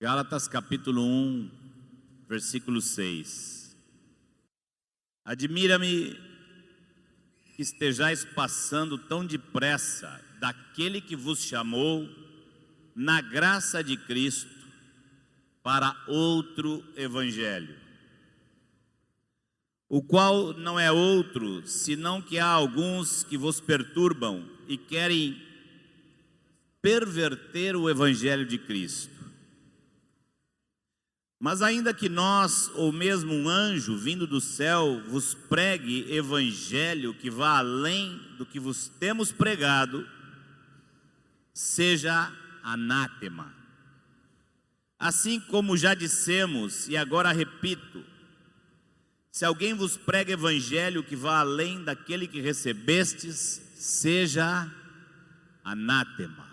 Gálatas capítulo 1, versículo 6. Admira-me que estejais passando tão depressa daquele que vos chamou na graça de Cristo para outro evangelho, o qual não é outro, senão que há alguns que vos perturbam e querem perverter o evangelho de Cristo. Mas ainda que nós, ou mesmo um anjo vindo do céu, vos pregue evangelho que vá além do que vos temos pregado, seja anátema. Assim como já dissemos, e agora repito, se alguém vos prega evangelho que vá além daquele que recebestes, seja anátema.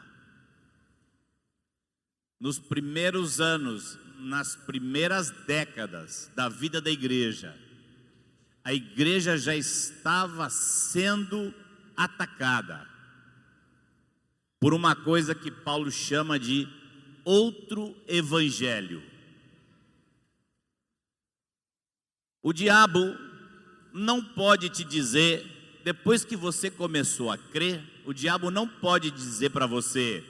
Nos primeiros anos, nas primeiras décadas da vida da igreja, a igreja já estava sendo atacada por uma coisa que Paulo chama de outro evangelho. O diabo não pode te dizer, depois que você começou a crer, o diabo não pode dizer para você: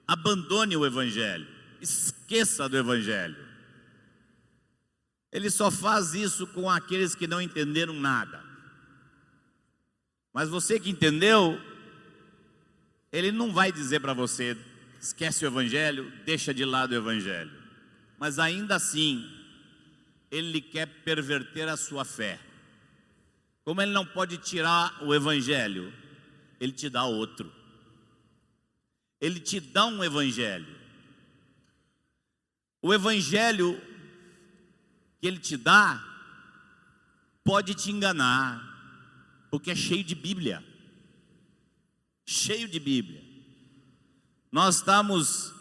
abandone o evangelho, esqueça do evangelho. Ele só faz isso com aqueles que não entenderam nada. Mas você que entendeu, ele não vai dizer para você: esquece o evangelho, deixa de lado o evangelho. Mas ainda assim, ele quer perverter a sua fé. Como ele não pode tirar o evangelho, ele te dá outro. Ele te dá um evangelho. O evangelho que ele te dá pode te enganar, porque é cheio de Bíblia. Cheio de Bíblia. Nós estamos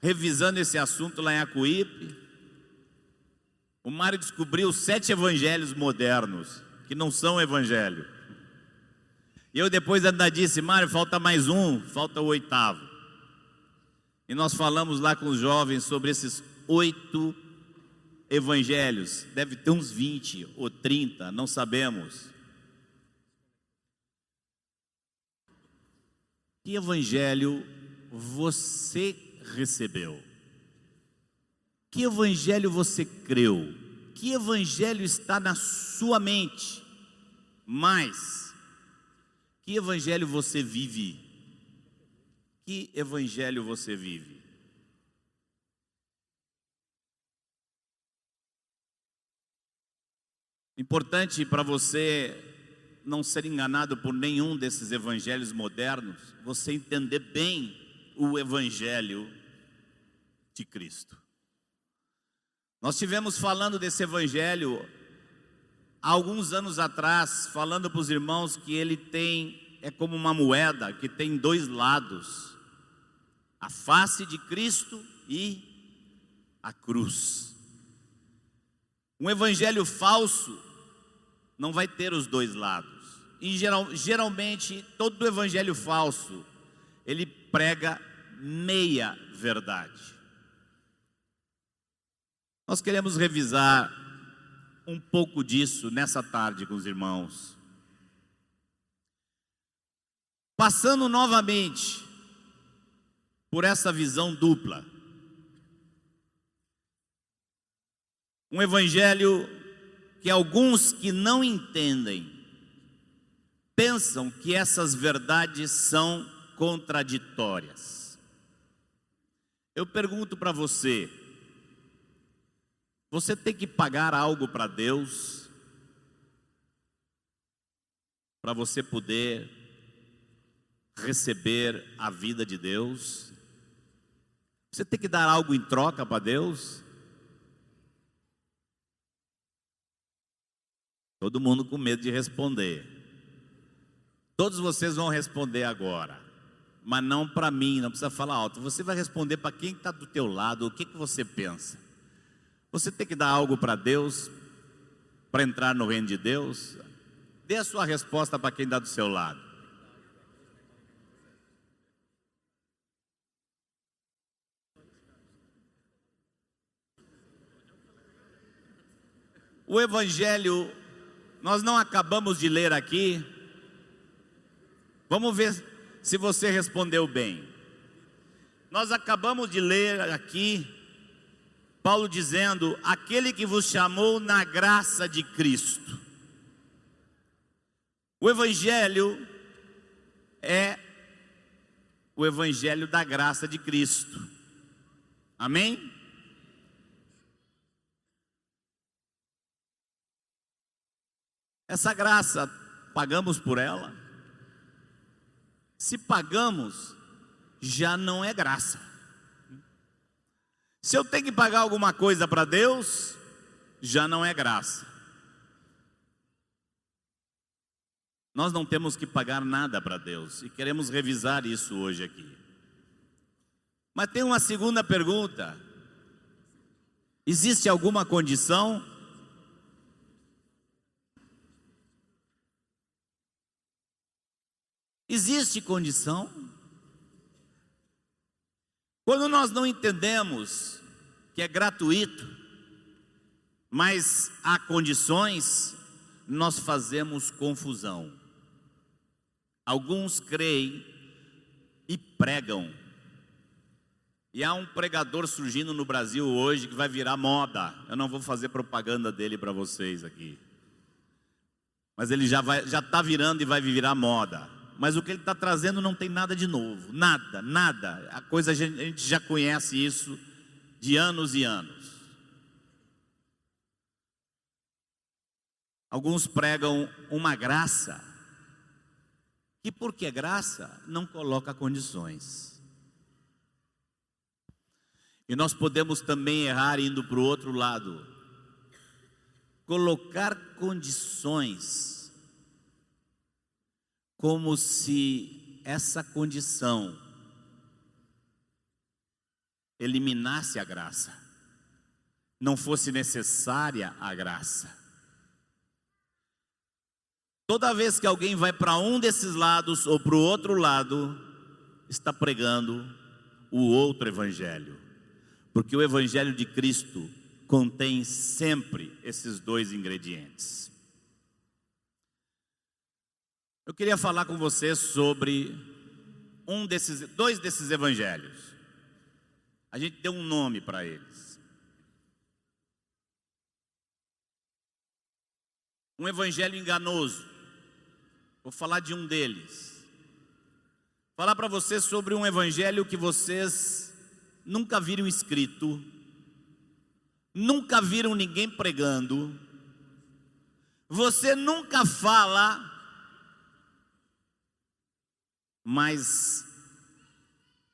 revisando esse assunto lá em Acuípe. O Mário descobriu 7 evangelhos modernos, que não são evangelho. E eu depois ainda disse: Mário, falta mais um, falta o 8º. E nós falamos lá com os jovens sobre esses 8 evangelhos. Deve ter uns 20 ou 30, não sabemos. Que evangelho você recebeu? Que evangelho você creu? Que evangelho está na sua mente? Mas, que evangelho você vive? Que evangelho você vive? Importante para você não ser enganado por nenhum desses evangelhos modernos, você entender bem o evangelho de Cristo. Nós tivemos falando desse evangelho há alguns anos atrás, falando para os irmãos que ele é como uma moeda que tem 2 lados: a face de Cristo e a cruz. Um evangelho falso não vai ter os 2 lados. E geralmente todo evangelho falso, ele prega meia verdade. Nós queremos revisar um pouco disso nessa tarde com os irmãos. Passando novamente por essa visão dupla. Um evangelho que alguns que não entendem pensam que essas verdades são contraditórias. Eu pergunto para você: você tem que pagar algo para Deus para você poder receber a vida de Deus? Você tem que dar algo em troca para Deus? Todo mundo com medo de responder. Todos vocês vão responder agora, mas não para mim, não precisa falar alto. Você vai responder para quem está do teu lado. O que você pensa? Você tem que dar algo para Deus para entrar no reino de Deus? Dê a sua resposta para quem está do seu lado. O Evangelho, nós não acabamos de ler aqui. Vamos ver se você respondeu bem. Nós acabamos de ler aqui Paulo dizendo: aquele que vos chamou na graça de Cristo. O Evangelho é o Evangelho da graça de Cristo. Amém? Essa graça, pagamos por ela? Se pagamos, já não é graça. Se eu tenho que pagar alguma coisa para Deus, já não é graça. Nós não temos que pagar nada para Deus, e queremos revisar isso hoje aqui. Mas tem uma segunda pergunta: existe alguma condição? Existe condição? Quando nós não entendemos que é gratuito, mas há condições, nós fazemos confusão. Alguns creem e pregam. E há um pregador surgindo no Brasil hoje que vai virar moda. Eu não vou fazer propaganda dele para vocês aqui, mas ele já está virando e vai virar moda. Mas o que ele está trazendo não tem nada de novo, nada, nada. A gente já conhece isso de anos e anos. Alguns pregam uma graça que, porque é graça, não coloca condições. E nós podemos também errar indo para o outro lado, colocar condições como se essa condição eliminasse a graça, não fosse necessária a graça. Toda vez que alguém vai para um desses lados ou para o outro lado, está pregando o outro evangelho, porque o evangelho de Cristo contém sempre esses dois ingredientes. Eu queria falar com você sobre dois desses evangelhos. A gente deu um nome para eles. Um evangelho enganoso. Vou falar de um deles. Falar para você sobre um evangelho que vocês nunca viram escrito, nunca viram ninguém pregando, você nunca fala, mas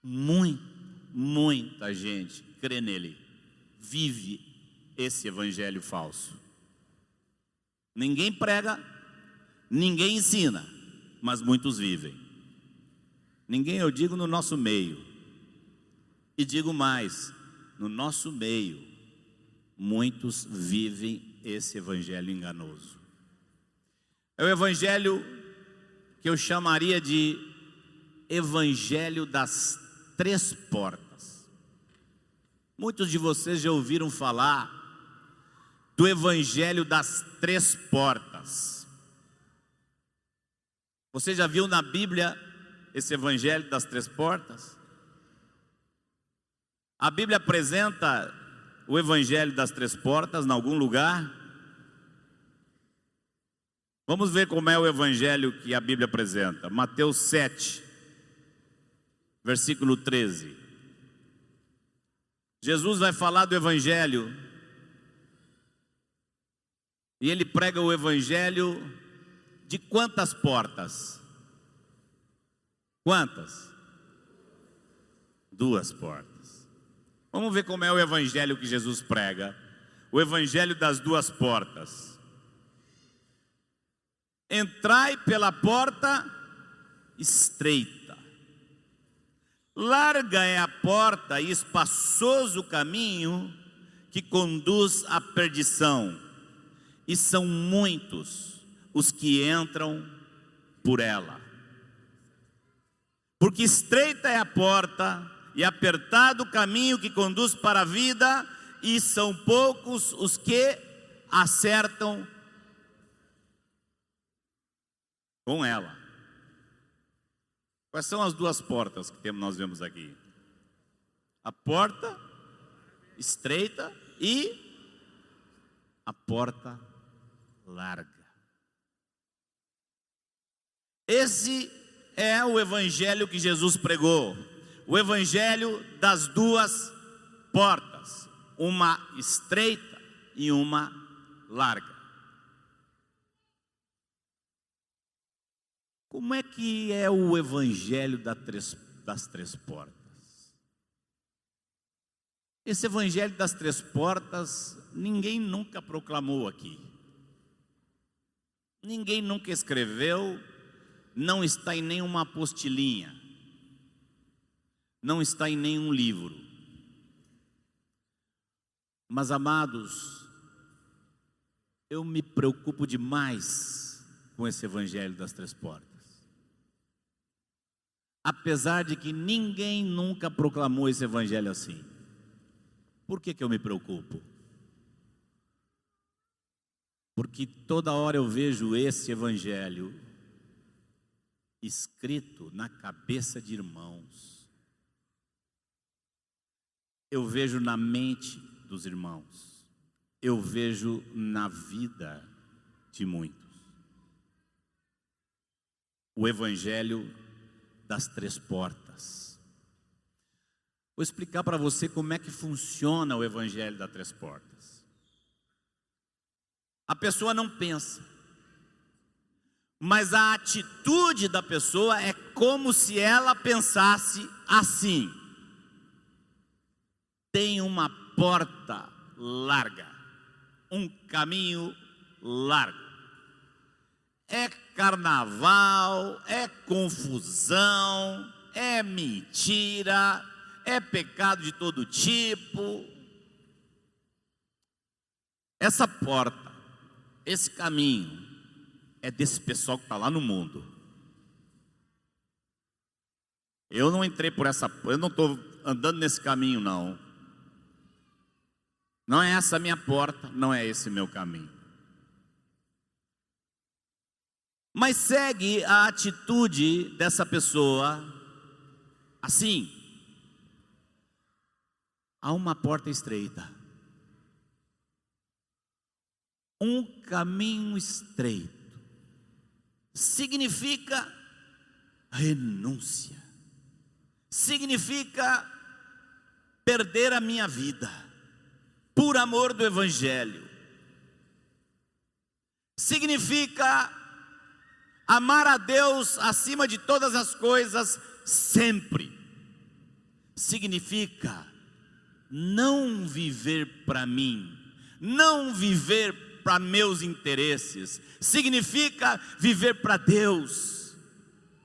muita gente crê nele, vive esse evangelho falso. Ninguém prega, ninguém ensina, mas muitos vivem. Ninguém, eu digo, no nosso meio. E digo mais, no nosso meio, muitos vivem esse evangelho enganoso. É o evangelho que eu chamaria de evangelho das três portas. Muitos de vocês já ouviram falar do evangelho das três portas. Você já viu na Bíblia esse evangelho das três portas? A Bíblia apresenta o evangelho das três portas em algum lugar? Vamos ver como é o evangelho que a Bíblia apresenta. Mateus 7, versículo 13. Jesus vai falar do evangelho, e ele prega o evangelho de quantas portas? Quantas? Duas portas. Vamos ver como é o evangelho que Jesus prega. O evangelho das duas portas. Entrai pela porta estreita. Larga é a porta e espaçoso o caminho que conduz à perdição, e são muitos os que entram por ela. Porque estreita é a porta e apertado o caminho que conduz para a vida, e são poucos os que acertam com ela. Quais são as duas portas que nós vemos aqui? A porta estreita e a porta larga. Esse é o evangelho que Jesus pregou, o evangelho das duas portas, uma estreita e uma larga. Como é que é o evangelho das três portas? Esse evangelho das três portas, ninguém nunca proclamou aqui. Ninguém nunca escreveu, não está em nenhuma apostilinha, não está em nenhum livro. Mas, amados, eu me preocupo demais com esse evangelho das três portas. Apesar de que ninguém nunca proclamou esse evangelho assim. Por que eu me preocupo? Porque toda hora eu vejo esse evangelho escrito na cabeça de irmãos. Eu vejo na mente dos irmãos. Eu vejo na vida de muitos. O evangelho das três portas. Vou explicar para você como é que funciona o evangelho das três portas. A pessoa não pensa, mas a atitude da pessoa é como se ela pensasse assim: tem uma porta larga, um caminho largo. É carnaval, é confusão, é mentira, é pecado de todo tipo. Essa porta, esse caminho, é desse pessoal que está lá no mundo. Eu não entrei por eu não estou andando nesse caminho, não. Não é essa a minha porta, não é esse meu caminho. Mas segue a atitude dessa pessoa assim: há uma porta estreita, um caminho estreito, significa renúncia, significa perder a minha vida, por amor do evangelho, significa amar a Deus acima de todas as coisas sempre, significa não viver para mim, não viver para meus interesses, significa viver para Deus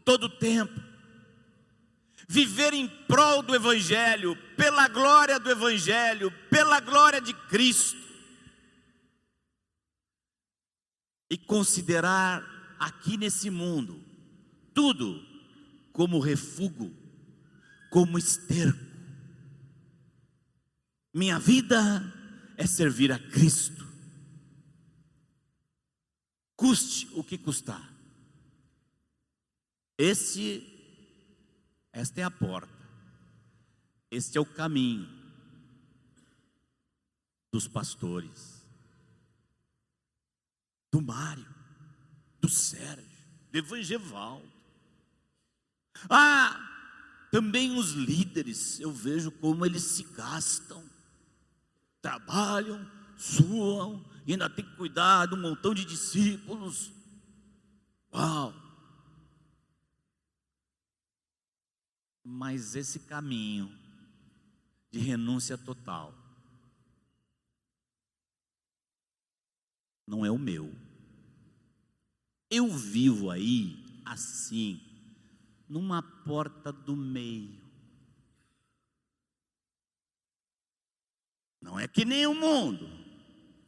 todo o tempo, viver em prol do evangelho, pela glória do evangelho, pela glória de Cristo, e considerar aqui nesse mundo tudo como refúgio, como esterco. Minha vida é servir a Cristo, custe o que custar. Esta é a porta, este é o caminho dos pastores, do Mário, do Sérgio, do Evangevaldo. Também os líderes, eu vejo como eles se gastam, trabalham, suam, e ainda tem que cuidar de um montão de discípulos. Uau! Mas esse caminho de renúncia total não é o meu. Eu vivo aí assim, numa porta do meio. Não é que nem o mundo,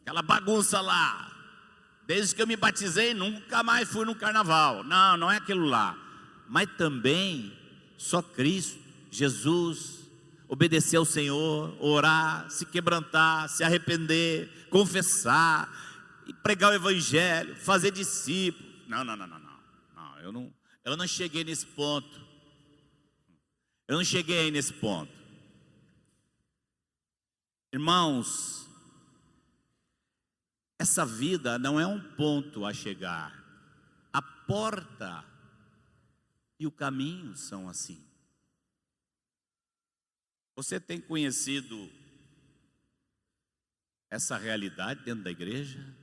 aquela bagunça lá. Desde que eu me batizei, nunca mais fui no carnaval. Não, não é aquilo lá. Mas também, só Cristo, Jesus, obedecer ao Senhor, orar, se quebrantar, se arrepender, confessar, e pregar o evangelho, fazer discípulos. Não, eu não cheguei nesse ponto. Eu não cheguei aí nesse ponto. Irmãos, essa vida não é um ponto a chegar. A porta e o caminho são assim. Você tem conhecido essa realidade dentro da igreja?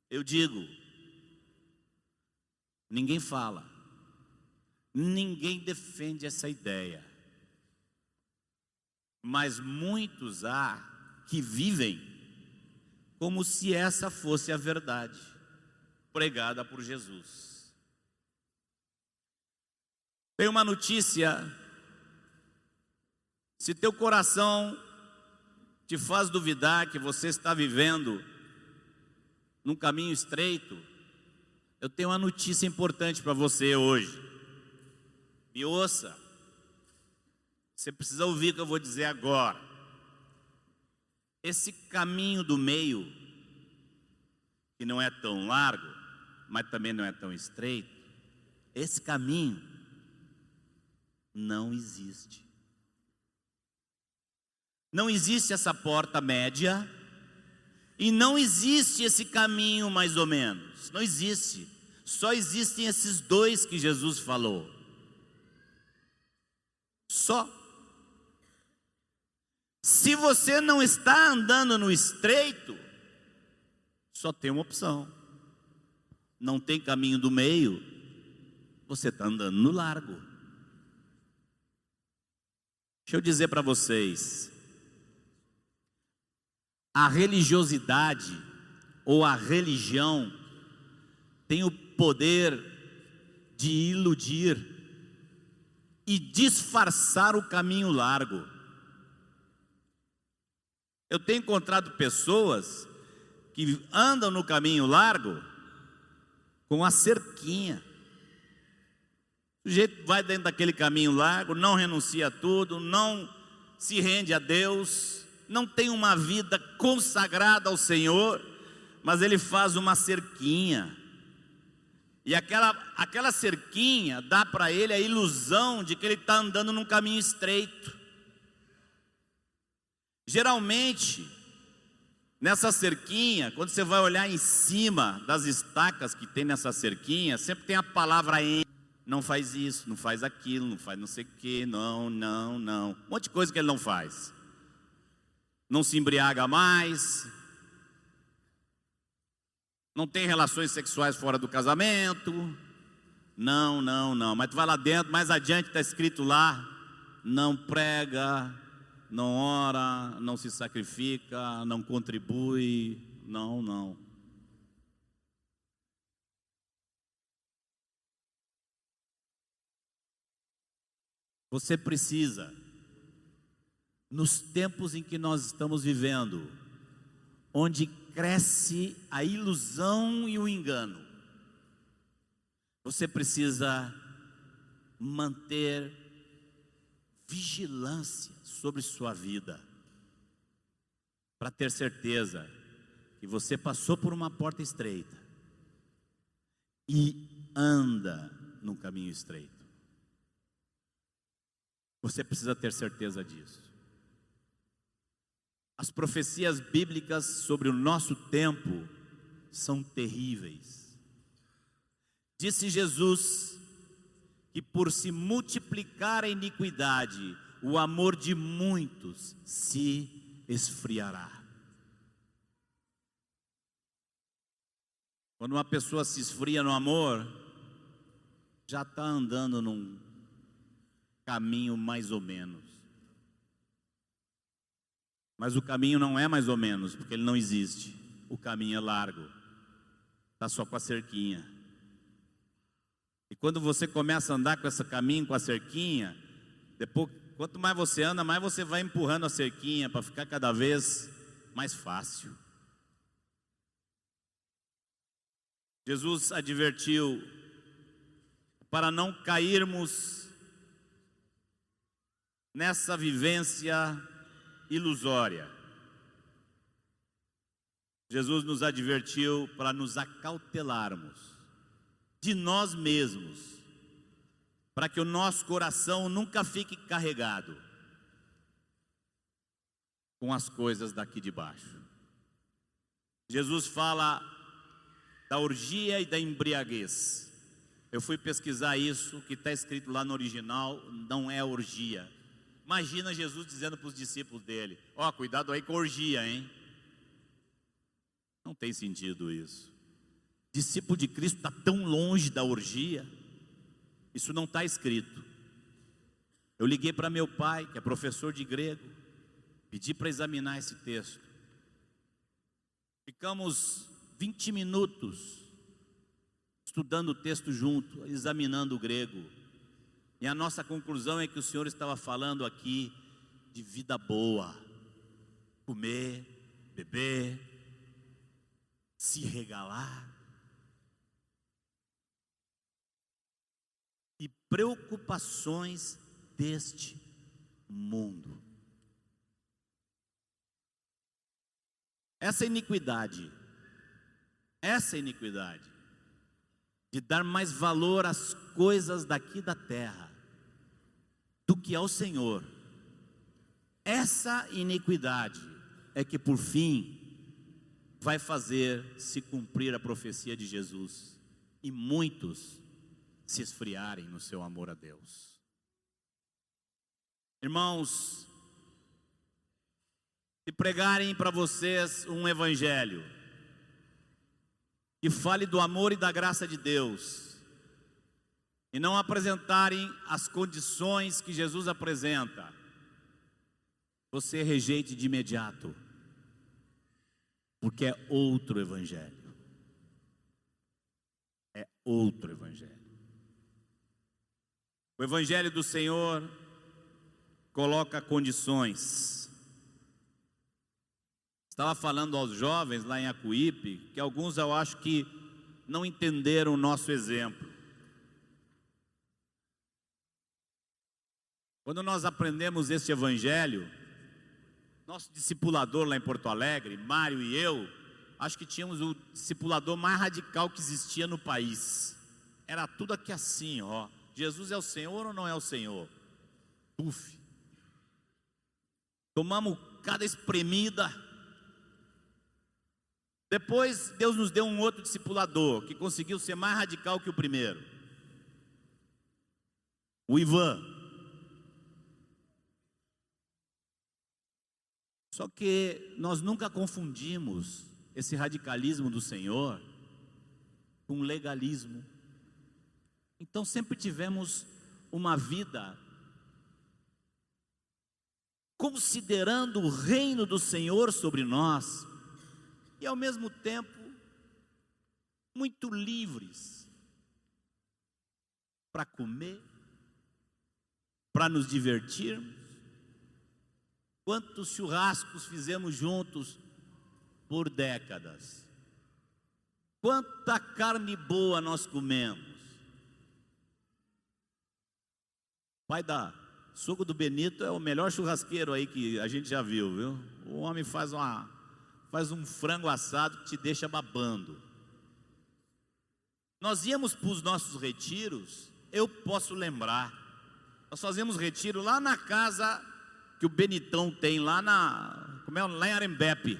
Eu digo, ninguém fala, ninguém defende essa ideia, mas muitos há que vivem como se essa fosse a verdade pregada por Jesus. Tem uma notícia: se teu coração te faz duvidar que você está vivendo num caminho estreito, eu tenho uma notícia importante para você hoje. Me ouça. Você precisa ouvir o que eu vou dizer agora. Esse caminho do meio, que não é tão largo, mas também não é tão estreito, esse caminho não existe. Não existe essa porta média, e não existe esse caminho mais ou menos. Não existe. Só existem esses dois que Jesus falou. Só. Se você não está andando no estreito, só tem uma opção. Não tem caminho do meio, você está andando no largo. Deixa eu dizer para vocês, a religiosidade ou a religião tem o poder de iludir e disfarçar o caminho largo. Eu tenho encontrado pessoas que andam no caminho largo com a cerquinha. O sujeito vai dentro daquele caminho largo, não renuncia a tudo, não se rende a Deus, não tem uma vida consagrada ao Senhor, mas ele faz uma cerquinha. E aquela cerquinha dá para ele a ilusão de que ele está andando num caminho estreito. Geralmente, nessa cerquinha, quando você vai olhar em cima das estacas que tem nessa cerquinha, sempre tem a palavra em. Não faz isso, não faz aquilo, não faz não sei o que, não. Um monte de coisa que ele não faz. Não se embriaga mais, não tem relações sexuais fora do casamento, não, mas tu vai lá dentro, mais adiante está escrito lá, não prega, não ora, não se sacrifica, não contribui, não. Você precisa, nos tempos em que nós estamos vivendo, onde cresce a ilusão e o engano, você precisa manter vigilância sobre sua vida, para ter certeza que você passou por uma porta estreita e anda num caminho estreito. Você precisa ter certeza disso. As profecias bíblicas sobre o nosso tempo são terríveis. Disse Jesus que por se multiplicar a iniquidade, o amor de muitos se esfriará. Quando uma pessoa se esfria no amor, já está andando num caminho mais ou menos. Mas o caminho não é mais ou menos, porque ele não existe. O caminho é largo, está só com a cerquinha. E quando você começa a andar com esse caminho, com a cerquinha, depois, quanto mais você anda, mais você vai empurrando a cerquinha para ficar cada vez mais fácil. Jesus advertiu para não cairmos nessa vivência ilusória. Jesus nos advertiu para nos acautelarmos de nós mesmos, para que o nosso coração nunca fique carregado com as coisas daqui de baixo. Jesus fala da orgia e da embriaguez. Eu fui pesquisar isso, o que está escrito lá no original não é orgia. Imagina Jesus dizendo para os discípulos dele: ó, cuidado aí com a orgia, hein? Não tem sentido isso. Discípulo de Cristo está tão longe da orgia. Isso não está escrito. Eu liguei para meu pai, que é professor de grego, pedi para examinar esse texto. Ficamos 20 minutos estudando o texto junto, examinando o grego. E a nossa conclusão é que o Senhor estava falando aqui de vida boa, comer, beber, se regalar, e preocupações deste mundo. Essa iniquidade de dar mais valor às coisas daqui da terra do que ao Senhor, essa iniquidade é que por fim vai fazer se cumprir a profecia de Jesus e muitos se esfriarem no seu amor a Deus. Irmãos, se pregarem para vocês um evangelho que fale do amor e da graça de Deus, e não apresentarem as condições que Jesus apresenta, você rejeite de imediato, porque é outro evangelho. É outro evangelho. O evangelho do Senhor coloca condições. Estava falando aos jovens lá em Acuípe, que alguns eu acho que não entenderam o nosso exemplo. Quando nós aprendemos este evangelho, nosso discipulador lá em Porto Alegre, Mário e eu, acho que tínhamos o discipulador mais radical que existia no país. Era tudo aqui assim, ó. Jesus é o Senhor ou não é o Senhor? Puf. Tomamos cada espremida. Depois Deus nos deu um outro discipulador que conseguiu ser mais radical que o primeiro, o Ivan. Só que nós nunca confundimos esse radicalismo do Senhor com legalismo. Então sempre tivemos uma vida considerando o reino do Senhor sobre nós e ao mesmo tempo muito livres para comer, para nos divertirmos. Quantos churrascos fizemos juntos por décadas? Quanta carne boa nós comemos. Pai da sogro do Benito é o melhor churrasqueiro aí que a gente já viu, viu? O homem faz um frango assado que te deixa babando. Nós íamos para os nossos retiros, eu posso lembrar, nós fazíamos retiro lá na casa que o Benitão tem lá lá em Arembepe.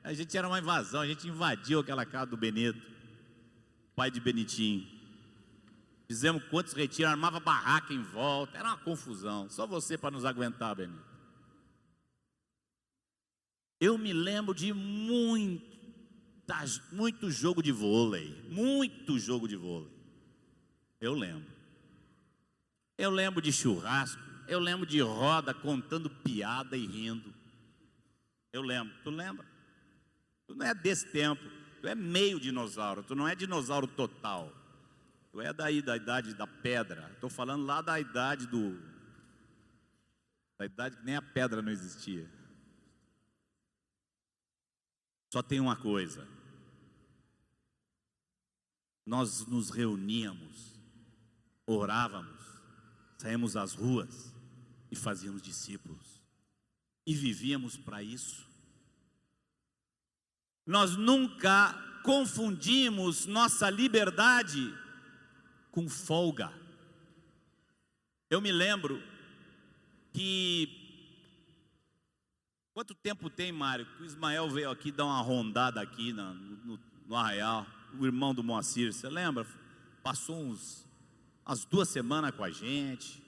A gente era uma invasão, a gente invadiu aquela casa do Benito, pai de Benitinho. Fizemos quantos retiros, armava barraca em volta, era uma confusão. Só você para nos aguentar, Benito. Eu me lembro de muito jogo de vôlei. Muito jogo de vôlei. Eu lembro de churrasco. Eu lembro de roda contando piada e rindo. Eu lembro. Tu lembra? Tu não é desse tempo. Tu é meio dinossauro. Tu não é dinossauro total. Tu é daí da idade da pedra. Estou falando lá da idade da idade que nem a pedra não existia. Só tem uma coisa. Nós nos reuníamos, orávamos, saímos às ruas e fazíamos discípulos. E vivíamos para isso. Nós nunca confundimos nossa liberdade com folga. Eu me lembro que... Quanto tempo tem, Mário, que o Ismael veio aqui dar uma rondada aqui no Arraial, o irmão do Moacir, você lembra? Passou umas 2 semanas com a gente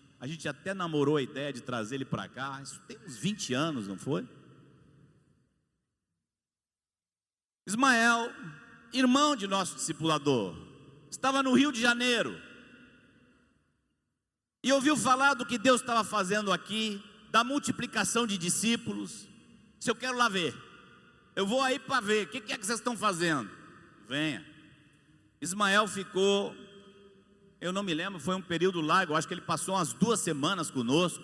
até namorou a ideia de trazer ele para cá, isso tem uns 20 anos, não foi? Ismael, irmão de nosso discipulador, estava no Rio de Janeiro, e ouviu falar do que Deus estava fazendo aqui, da multiplicação de discípulos. Se eu quero lá ver, eu vou aí para ver, o que é que vocês estão fazendo? Venha. Ismael ficou, eu não me lembro, foi um período largo, acho que ele passou umas 2 semanas conosco,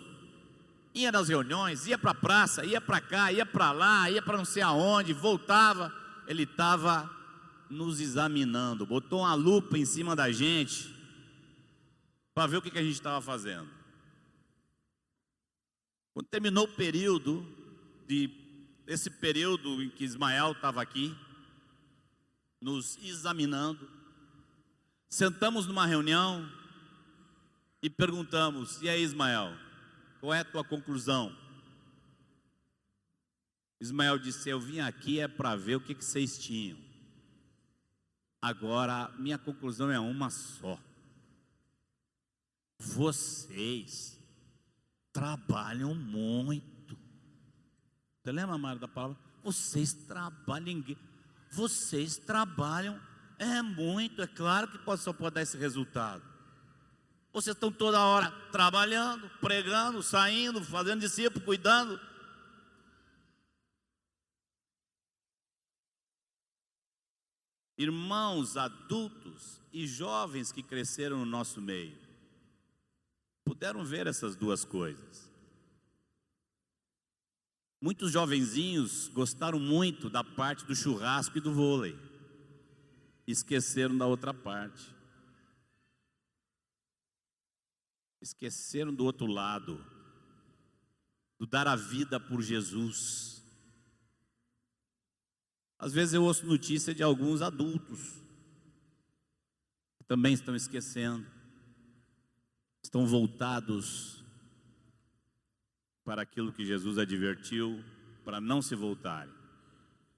ia nas reuniões, ia para a praça, ia para cá, ia para lá, ia para não sei aonde, voltava, ele estava nos examinando, botou uma lupa em cima da gente, para ver o que a gente estava fazendo. Quando terminou o período, esse período em que Ismael estava aqui, nos examinando, sentamos numa reunião e perguntamos: e aí, Ismael, qual é a tua conclusão? Ismael disse: eu vim aqui para ver o que vocês tinham. Agora, minha conclusão é uma só: vocês trabalham muito. Você lembra, Mário, da palavra? Vocês trabalham muito. É claro que só pode dar esse resultado. Vocês estão toda hora trabalhando, pregando, saindo, fazendo discípulo, cuidando. Irmãos adultos e jovens que cresceram no nosso meio puderam ver essas 2 coisas. Muitos jovenzinhos gostaram muito da parte do churrasco e do vôlei, esqueceram da outra parte, esqueceram do outro lado, do dar a vida por Jesus. Às vezes eu ouço notícia de alguns adultos que também estão esquecendo, estão voltados para aquilo que Jesus advertiu, para não se voltarem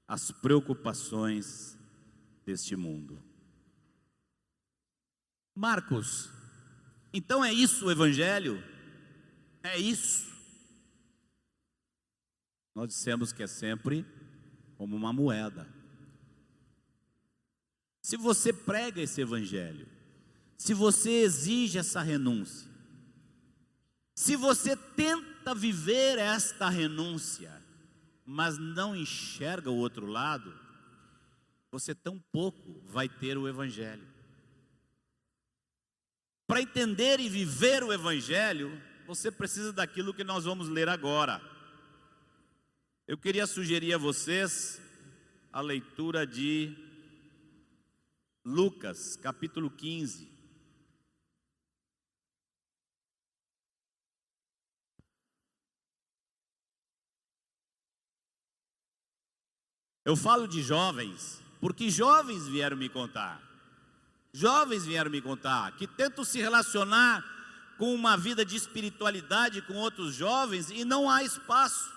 às preocupações deste mundo. Marcos, então é isso o Evangelho? É isso? Nós dissemos que é sempre como uma moeda. Se você prega esse Evangelho, se você exige essa renúncia, se você tenta viver esta renúncia, mas não enxerga o outro lado, você tampouco vai ter o Evangelho. Para entender e viver o Evangelho, você precisa daquilo que nós vamos ler agora. Eu queria sugerir a vocês a leitura de Lucas, capítulo 15. Eu falo de jovens, porque jovens vieram me contar. Jovens vieram me contar que tentam se relacionar com uma vida de espiritualidade com outros jovens e não há espaço.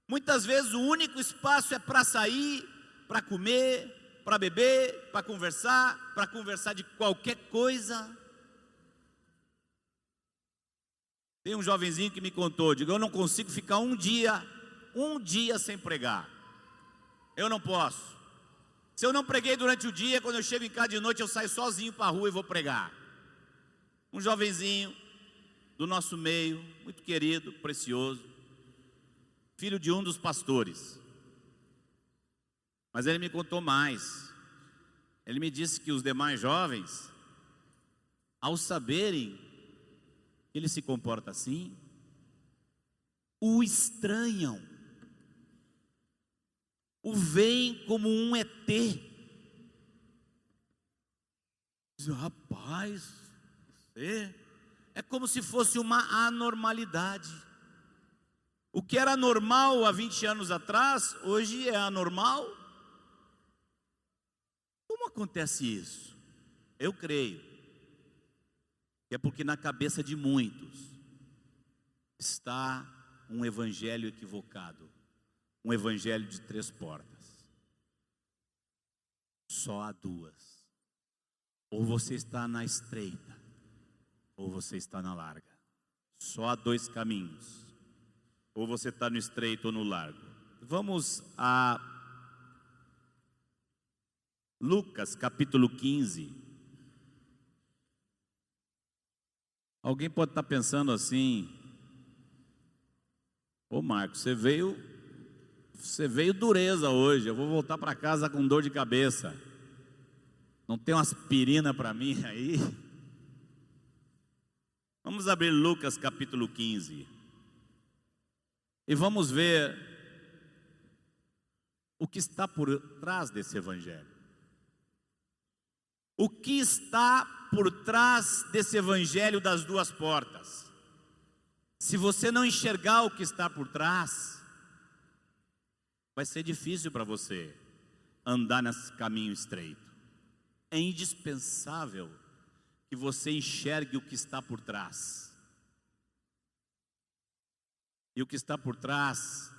Muitas vezes o único espaço é para sair, para comer, para beber, para conversar de qualquer coisa. Tem um jovenzinho que me contou, digo, eu não consigo ficar um dia sem pregar. Eu não posso. Se eu não preguei durante o dia, quando eu chego em casa de noite, eu saio sozinho para a rua e vou pregar. Um jovenzinho do nosso meio, muito querido, precioso, filho de um dos pastores. Mas ele me contou mais. Ele me disse que os demais jovens, ao saberem que ele se comporta assim, o estranham, o veem como um ET. Diz, rapaz, você é como se fosse uma anormalidade. O que era normal há 20 anos atrás, hoje é anormal. Como acontece isso? Eu creio que é porque na cabeça de muitos está um evangelho equivocado, um evangelho de 3 portas. Só há 2. Ou você está na estreita, ou você está na larga. Só há 2 caminhos. Ou você está no estreito ou no largo. Vamos a Lucas capítulo 15. Alguém pode estar pensando assim: ô Marcos, você veio dureza hoje, eu vou voltar para casa com dor de cabeça. Não tem uma aspirina para mim aí? Vamos abrir Lucas capítulo 15. E vamos ver o que está por trás desse evangelho. O que está por trás desse evangelho das 2 portas? Se você não enxergar o que está por trás, vai ser difícil para você andar nesse caminho estreito. É indispensável que você enxergue o que está por trás. E o que está por trás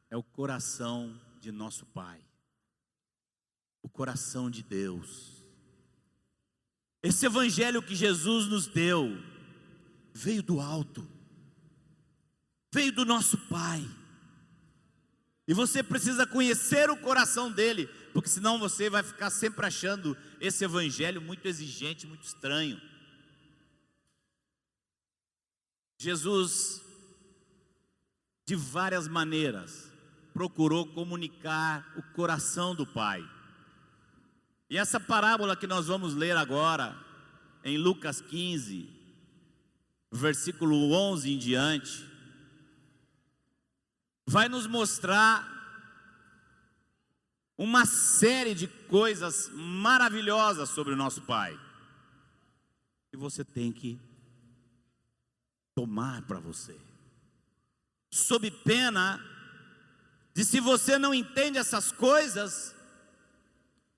é o coração de nosso Pai, o coração de Deus. Esse evangelho que Jesus nos deu veio do alto, veio do nosso Pai. E você precisa conhecer o coração dele, porque senão você vai ficar sempre achando esse evangelho muito exigente, muito estranho. Jesus, de várias maneiras, procurou comunicar o coração do Pai. E essa parábola que nós vamos ler agora, em Lucas 15, versículo 11 em diante, vai nos mostrar uma série de coisas maravilhosas sobre o nosso Pai. E você tem que tomar para você. Sob pena de, se você não entende essas coisas,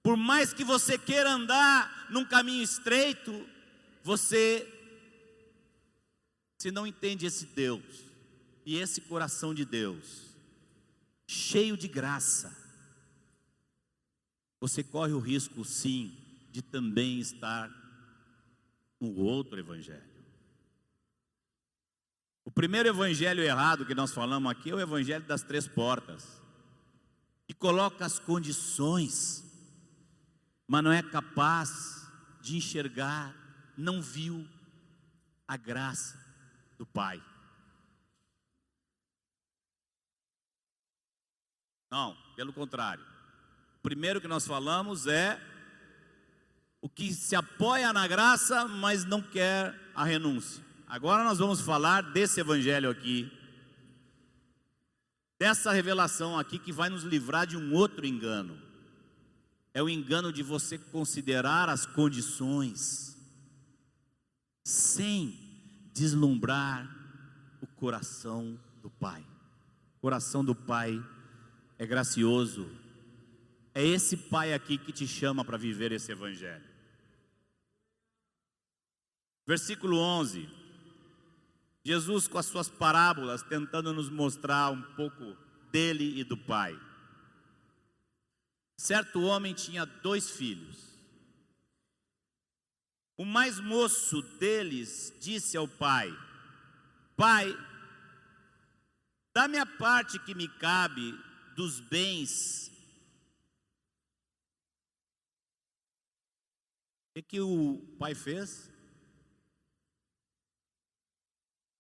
por mais que você queira andar num caminho estreito, você, se não entende esse Deus e esse coração de Deus, cheio de graça, você corre o risco, sim, de também estar no outro evangelho. O primeiro evangelho errado que nós falamos aqui é o evangelho das 3 portas, que coloca as condições, mas não é capaz de enxergar, não viu a graça do Pai. Não, pelo contrário. O primeiro que nós falamos é o que se apoia na graça, mas não quer a renúncia. Agora nós vamos falar desse evangelho aqui, dessa revelação aqui que vai nos livrar de um outro engano. É o engano de você considerar as condições sem deslumbrar o coração do Pai. O coração do Pai é gracioso. É esse Pai aqui que te chama para viver esse evangelho. Versículo 11. Jesus, com as suas parábolas, tentando nos mostrar um pouco dele e do Pai. Certo homem tinha 2 filhos. O mais moço deles disse ao pai: Pai, dá-me a parte que me cabe dos bens. O que o pai fez?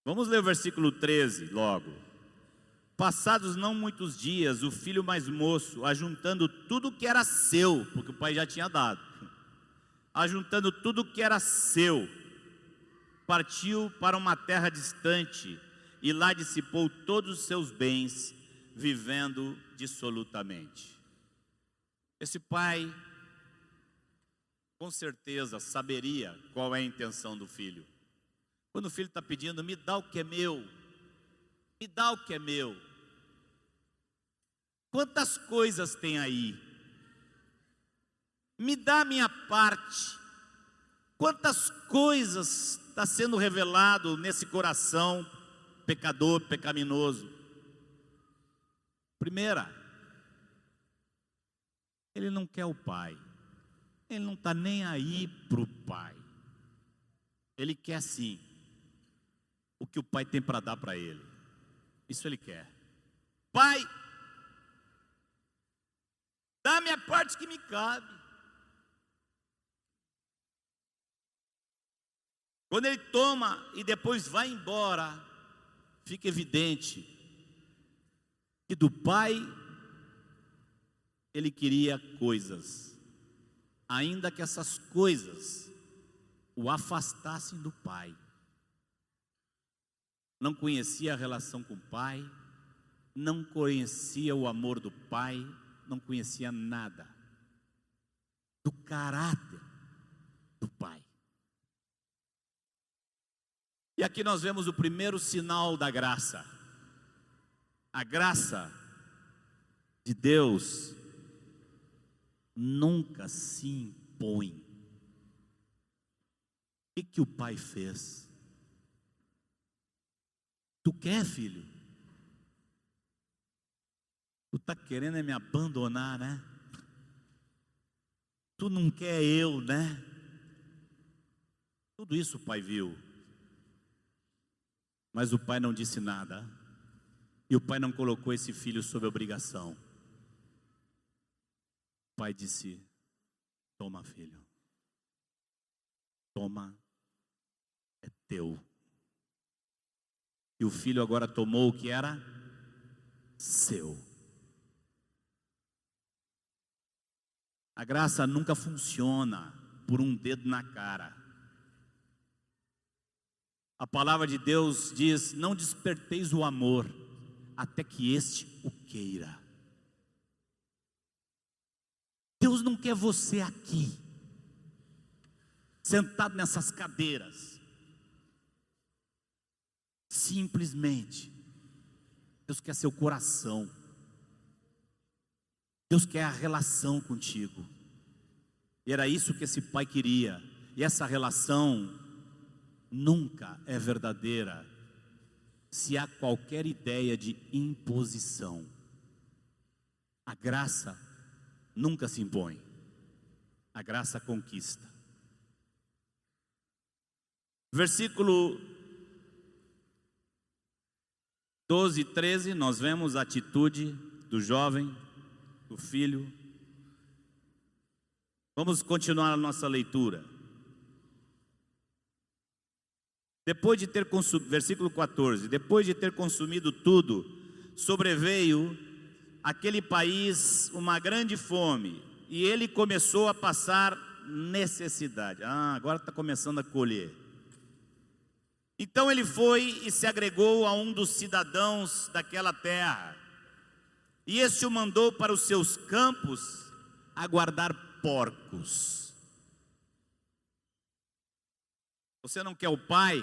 Vamos ler o versículo 13 logo. Passados não muitos dias, o filho mais moço, ajuntando tudo que era seu, porque o pai já tinha dado, ajuntando tudo que era seu, partiu para uma terra distante e lá dissipou todos os seus bens, vivendo dissolutamente. Esse pai, com certeza, saberia qual é a intenção do filho. Quando o filho está pedindo: me dá o que é meu, Me dá o que é meu. Quantas coisas tem aí? Me dá a minha parte. Quantas coisas está sendo revelado nesse coração pecador, pecaminoso? Primeira, ele não quer o pai. Ele não está nem aí para o pai. Ele quer sim o que o pai tem para dar para ele. Isso ele quer. Pai, dá a minha parte que me cabe. Quando ele toma e depois vai embora, fica evidente que do pai ele queria coisas, ainda que essas coisas o afastassem do pai. Não conhecia a relação com o pai, não conhecia o amor do pai, não conhecia nada do caráter do pai. E aqui nós vemos o primeiro sinal da graça. A graça de Deus nunca se impõe. O que o pai fez? Tu quer, filho? Tu está querendo é me abandonar, né? Tu não quer eu, né? Tudo isso o pai viu. Mas o pai não disse nada. E o pai não colocou esse filho sob obrigação. O pai disse: toma, filho. Toma, é teu. E o filho agora tomou o que era seu. A graça nunca funciona por um dedo na cara. A palavra de Deus diz: não desperteis o amor, até que este o queira. Deus não quer você aqui, sentado nessas cadeiras. Simplesmente, Deus quer seu coração. Deus quer a relação contigo. E era isso que esse pai queria. E essa relação nunca é verdadeira se há qualquer ideia de imposição. A graça nunca se impõe. A graça conquista. Versículo 12 e 13, nós vemos a atitude do jovem, do filho. Vamos continuar a nossa leitura. Depois de ter consumido, versículo 14, depois de ter consumido tudo, sobreveio àquele país uma grande fome, e ele começou a passar necessidade. Agora está começando a colher. Então ele foi e se agregou a um dos cidadãos daquela terra, e este o mandou para os seus campos a guardar porcos. Você não quer o pai?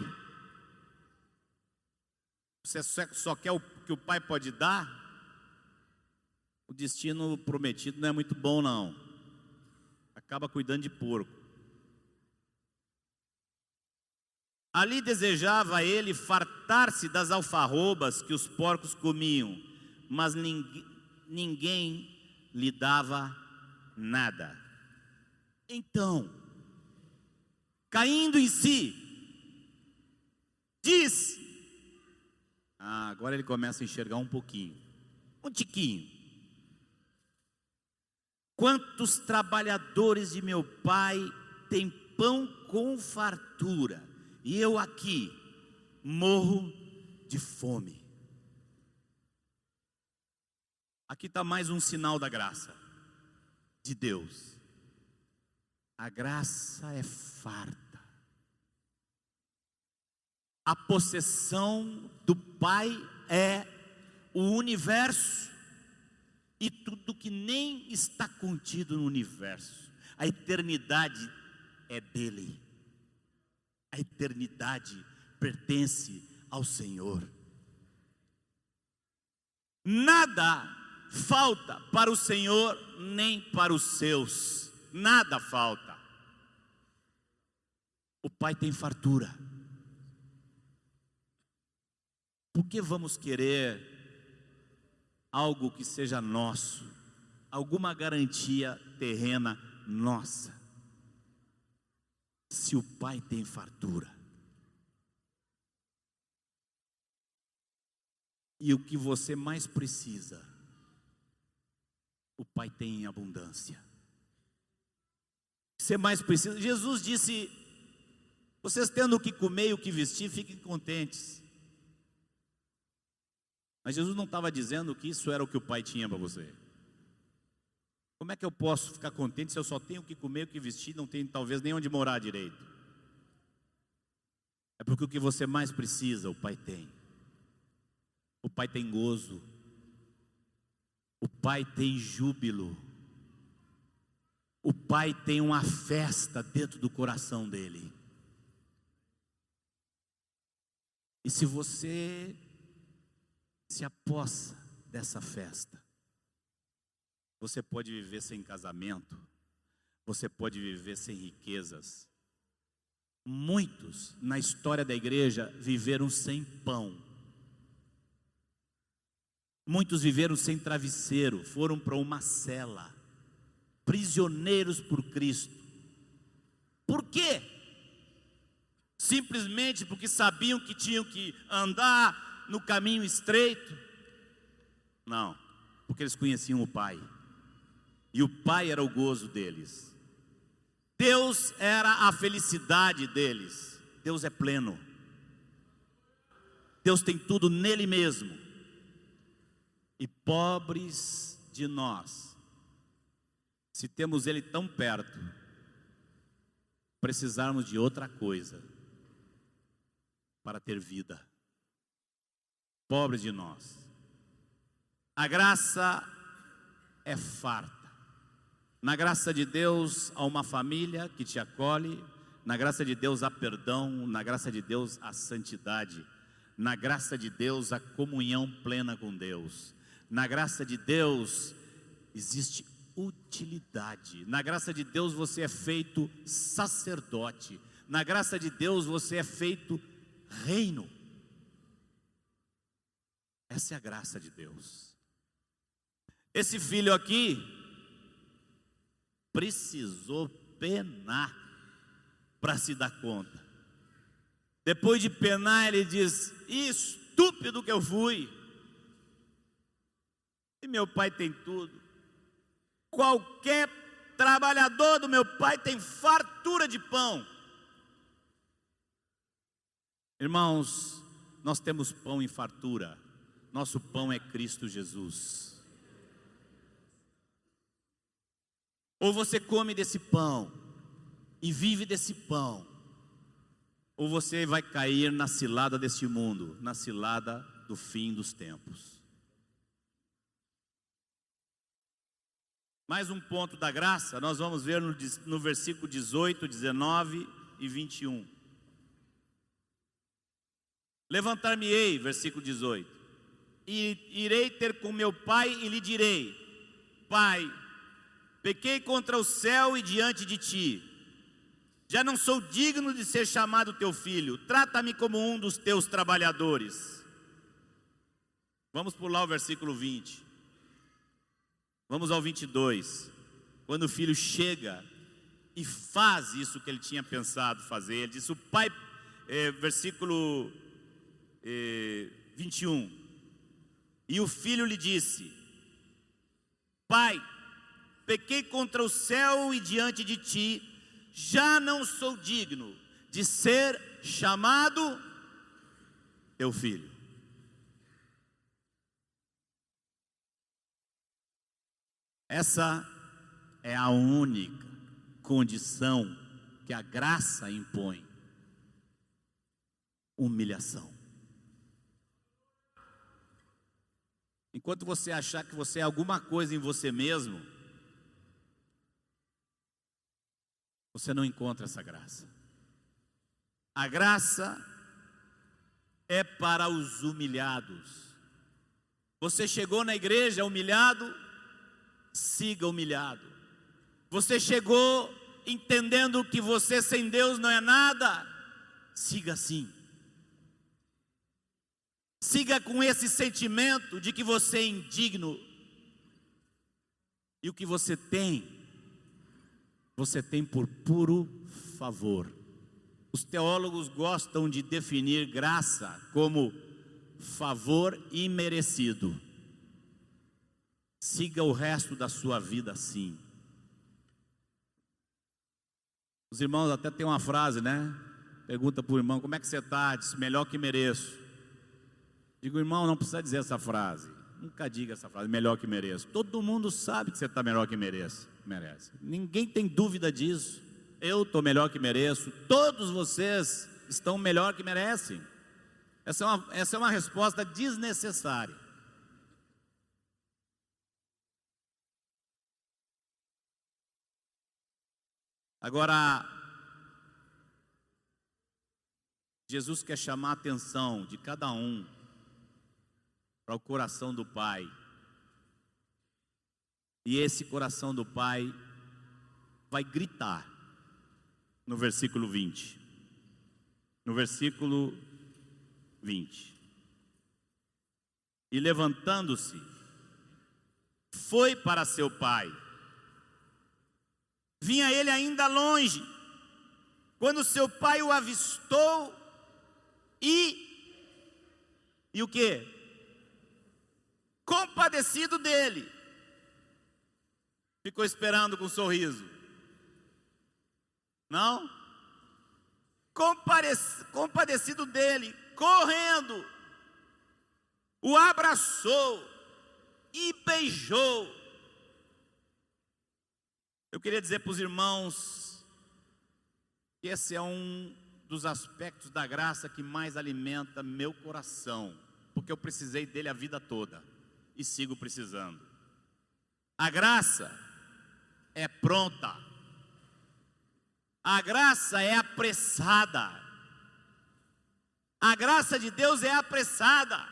Você só quer o que o pai pode dar? O destino prometido não é muito bom, não. Acaba cuidando de porco. Ali desejava ele fartar-se das alfarrobas que os porcos comiam, mas ninguém lhe dava nada. Então, caindo em si, diz: agora ele começa a enxergar um pouquinho, um tiquinho. Quantos trabalhadores de meu pai têm pão com fartura, e eu aqui morro de fome. Aqui está mais um sinal da graça de Deus. A graça é farta. A possessão do Pai é o universo e tudo que nem está contido no universo. A eternidade é dele. A eternidade pertence ao Senhor. Nada falta para o Senhor, nem para os seus. Nada falta. O Pai tem fartura. Por que vamos querer algo que seja nosso? Alguma garantia terrena nossa? Se o Pai tem fartura. E o que você mais precisa, o Pai tem em abundância. O que você mais precisa, Jesus disse: vocês tendo o que comer e o que vestir, fiquem contentes. Mas Jesus não estava dizendo que isso era o que o Pai tinha para você. Como é que eu posso ficar contente se eu só tenho o que comer, o que vestir, não tenho talvez nem onde morar direito? É porque o que você mais precisa, o Pai tem. O Pai tem gozo. O Pai tem júbilo. O Pai tem uma festa dentro do coração dele. E se você se apossa dessa festa, você pode viver sem casamento, você pode viver sem riquezas. Muitos na história da igreja viveram sem pão. Muitos viveram sem travesseiro, foram para uma cela, prisioneiros por Cristo. Por quê? Simplesmente porque sabiam que tinham que andar no caminho estreito? Não, porque eles conheciam o Pai, e o Pai era o gozo deles. Deus era a felicidade deles. Deus é pleno. Deus tem tudo nele mesmo. E pobres de nós, se temos Ele tão perto, precisarmos de outra coisa para ter vida. Pobres de nós. A graça é farta. Na graça de Deus há uma família que te acolhe. Na graça de Deus há perdão. Na graça de Deus há santidade. Na graça de Deus há comunhão plena com Deus. Na graça de Deus existe utilidade. Na graça de Deus você é feito sacerdote. Na graça de Deus você é feito reino. Essa é a graça de Deus. Esse filho aqui precisou penar para se dar conta. Depois de penar, ele diz: estúpido que eu fui. E meu pai tem tudo. Qualquer trabalhador do meu pai tem fartura de pão. Irmãos, nós temos pão em fartura. Nosso pão é Cristo Jesus. Ou você come desse pão e vive desse pão, ou você vai cair na cilada deste mundo, na cilada do fim dos tempos. Mais um ponto da graça, nós vamos ver no versículo 18, 19 e 21. Levantar-me-ei, versículo 18, e irei ter com meu pai e lhe direi: Pai, pequei contra o céu e diante de ti, já não sou digno de ser chamado teu filho, trata-me como um dos teus trabalhadores. Vamos pular o versículo 20. Vamos ao 22, quando o filho chega e faz isso que ele tinha pensado fazer. Ele diz: o pai, versículo 21, e o filho lhe disse: Pai, pequei contra o céu e diante de ti, já não sou digno de ser chamado teu filho. Essa é a única condição que a graça impõe: humilhação. Enquanto você achar que você é alguma coisa em você mesmo, você não encontra essa graça. A graça é para os humilhados. Você chegou na igreja humilhado, siga humilhado. Você chegou entendendo que você sem Deus não é nada, siga assim. Siga com esse sentimento de que você é indigno. E o que você tem por puro favor. Os teólogos gostam de definir graça como favor imerecido. Siga o resto da sua vida assim. Os irmãos até tem uma frase, né? Pergunta para o irmão, como é que você está? Diz, melhor que mereço. Digo, irmão, não precisa dizer essa frase. Nunca diga essa frase, melhor que mereço. Todo mundo sabe que você está melhor que merece. Ninguém tem dúvida disso. Eu estou melhor que mereço. Todos vocês estão melhor que merecem. Essa é uma resposta desnecessária. Agora, Jesus quer chamar a atenção de cada um para o coração do Pai. E esse coração do Pai vai gritar no versículo 20. No versículo 20. E levantando-se, foi para seu pai. Vinha ele ainda longe, quando seu pai o avistou e o quê? Compadecido dele, ficou esperando com um sorriso. Não? Compadecido dele, correndo, o abraçou e beijou. Eu queria dizer para os irmãos que esse é um dos aspectos da graça que mais alimenta meu coração, porque eu precisei dele a vida toda e sigo precisando. A graça é pronta, a graça é apressada, a graça de Deus é apressada.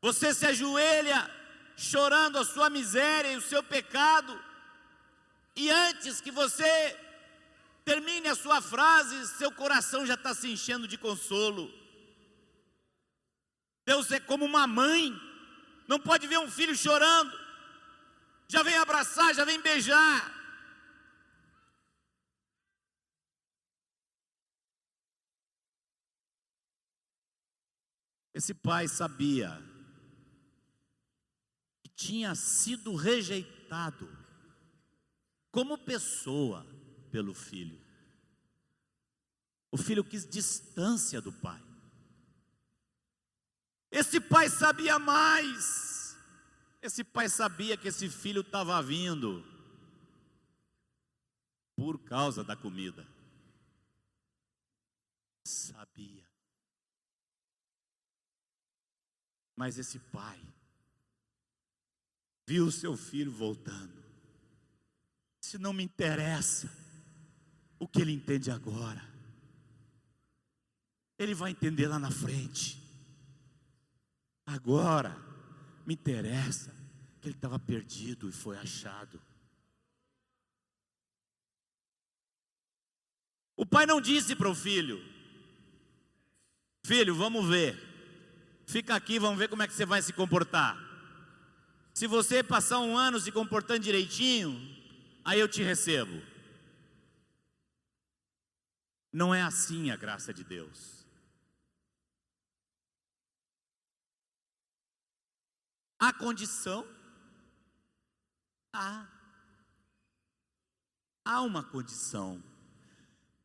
Você se ajoelha chorando a sua miséria e o seu pecado, e antes que você termine a sua frase, seu coração já está se enchendo de consolo. Deus é como uma mãe, não pode ver um filho chorando, já vem abraçar, já vem beijar. Esse pai sabia que tinha sido rejeitado como pessoa pelo filho. O filho quis distância do pai. Esse pai sabia mais. Esse pai sabia que esse filho estava vindo por causa da comida. Sabia. Mas esse pai viu o seu filho voltando. Se não me interessa o que ele entende agora, ele vai entender lá na frente. Agora me interessa que ele estava perdido e foi achado. O pai não disse para o filho: filho, vamos ver, fica aqui, vamos ver como é que você vai se comportar. Se você passar um ano se comportando direitinho, aí eu te recebo. Não é assim a graça de Deus. Há condição? Há uma condição.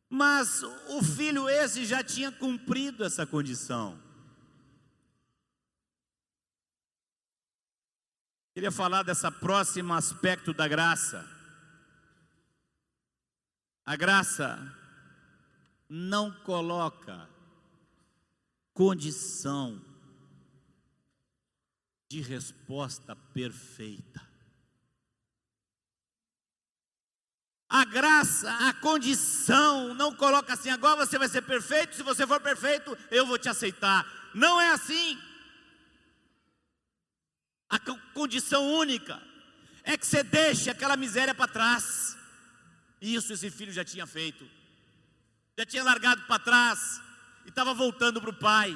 Mas o filho esse já tinha cumprido essa condição. Queria falar dessa próximo aspecto da graça. A graça não coloca condição de resposta perfeita. A graça, a condição não coloca assim: agora você vai ser perfeito, se você for perfeito, eu vou te aceitar. Não é assim. A condição única é que você deixe aquela miséria para trás. E isso esse filho já tinha feito. Já tinha largado para trás e estava voltando para o pai.